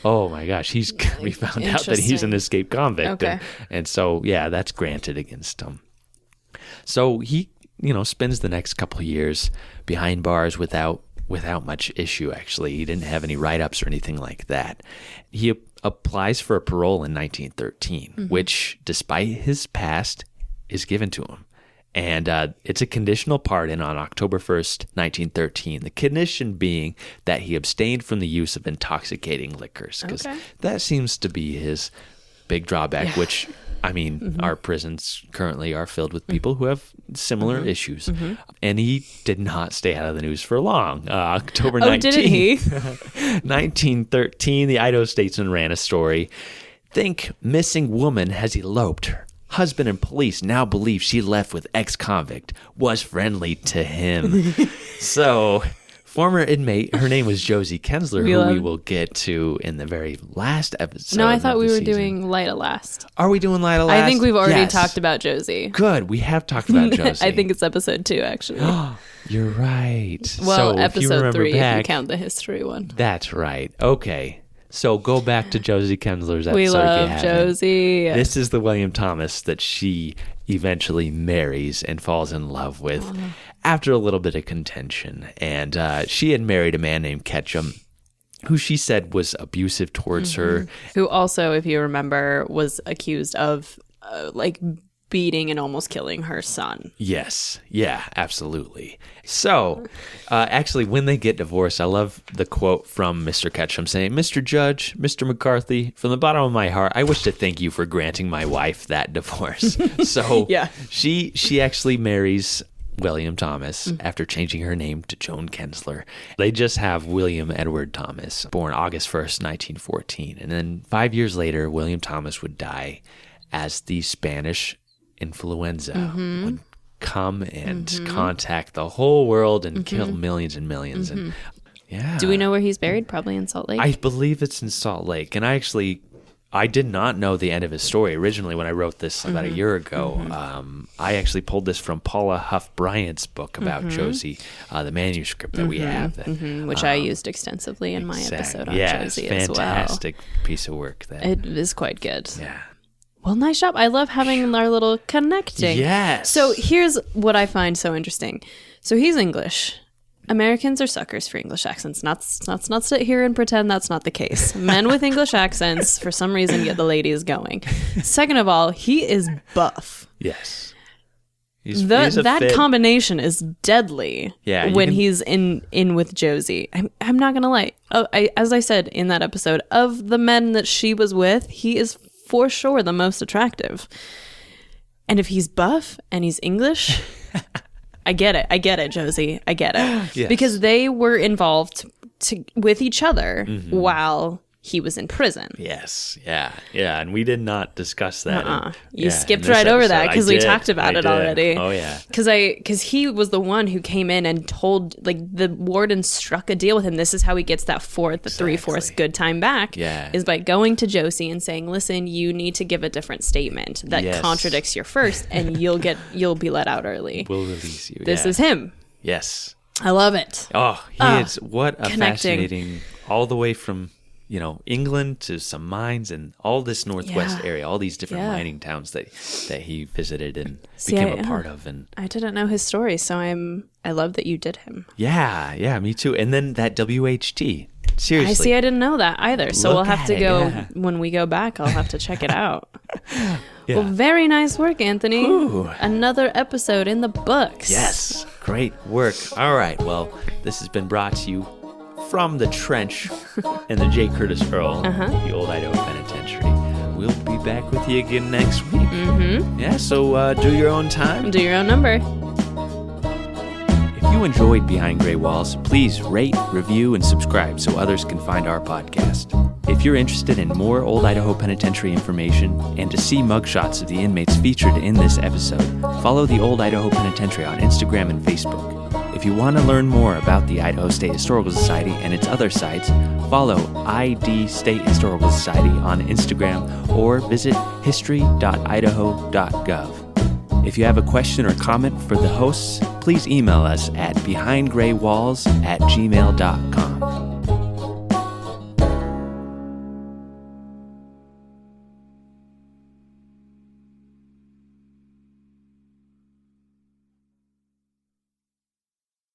oh my gosh, we found out that he's an escaped convict. Okay. And so, yeah, that's granted against him. So he, spends the next couple of years behind bars without much issue, actually. He didn't have any write-ups or anything like that. He applies for a parole in 1913, which, despite his past, is given to him. And it's a conditional pardon on October 1st, 1913. The condition being that he abstained from the use of intoxicating liquors, because that seems to be his big drawback, which... our prisons currently are filled with people who have similar issues. And he did not stay out of the news for long. October 19th, didn't he? 1913, the Idaho Statesman ran a story. Think missing woman has eloped. Husband and police now believe she left with ex-convict. Was friendly to him. So... former inmate, her name was Josie Kensler, who we will get to in the very last episode. No, I thought we were doing Lida last. Are we doing Lida last? I think we've already talked about Josie. Good, we have talked about Josie. I think it's episode 2, actually. You're right. Well, so episode 3 back, if you count the history one. That's right. Okay. So go back to Josie Kensler's episode. We love Josie. This is the William Thomas that she eventually marries and falls in love with after a little bit of contention. And she had married a man named Ketchum, who she said was abusive towards her. Who also, if you remember, was accused of beating and almost killing her son. Yes. Yeah, absolutely. So, actually, when they get divorced, I love the quote from Mr. Ketchum saying, "Mr. Judge, Mr. McCarthy, from the bottom of my heart, I wish to thank you for granting my wife that divorce." So, yeah. she actually marries William Thomas after changing her name to Joan Kensler. They just have William Edward Thomas, born August 1st, 1914. And then 5 years later, William Thomas would die as the Spanish influenza would come and contact the whole world and kill millions and millions. And yeah. Do we know where he's buried? Probably in Salt Lake? I believe it's in Salt Lake. And I did not know the end of his story originally when I wrote this about a year ago. I actually pulled this from Paula Huff Bryant's book about Josie, the manuscript that we have. Which I used extensively in my episode on Josie as well. Fantastic piece of work. It is quite good. Yeah. Well, nice job. I love having our little connecting. Yes. So here's what I find so interesting. So he's English. Americans are suckers for English accents. Let's not sit here and pretend that's not the case. Men with English accents, for some reason, get the ladies going. Second of all, he is buff. Yes. That combination is deadly. Yeah, when he's in with Josie. I'm not gonna lie. As I said in that episode, of the men that she was with, he is for sure the most attractive. And if he's buff and he's English, I get it, Josie. I get it. Yes. Because they were involved with each other while he was in prison. Yes. Yeah. Yeah. And we did not discuss that. You skipped right over that because we talked about it already. Oh, yeah. Because he was the one who came in and told, the warden struck a deal with him. This is how he gets that 3/4 good time back. Yeah. Is by going to Josie and saying, listen, you need to give a different statement that contradicts your first, and you'll be let out early. We'll release you. This is him. Yes. I love it. Oh, what a fascinating, all the way from England to some mines and all this northwest area, all these different mining towns that he visited and became a part of. And I didn't know his story, so I love that you did him. Yeah, me too. And then that WHT. Seriously. I didn't know that either. So we'll have to go when we go back. I'll have to check it out. Well, very nice work, Anthony. Ooh. Another episode in the books. Yes, great work. All right, well, this has been brought to you from the trench and the J. Curtis Earl, the Old Idaho Penitentiary. We'll be back with you again next week. Yeah, so do your own time. Do your own number. If you enjoyed Behind Gray Walls, please rate, review, and subscribe so others can find our podcast. If you're interested in more Old Idaho Penitentiary information and to see mugshots of the inmates featured in this episode, follow the Old Idaho Penitentiary on Instagram and Facebook. If you want to learn more about the Idaho State Historical Society and its other sites, follow ID State Historical Society on Instagram or visit history.idaho.gov. If you have a question or comment for the hosts, please email us at behindgraywalls@gmail.com.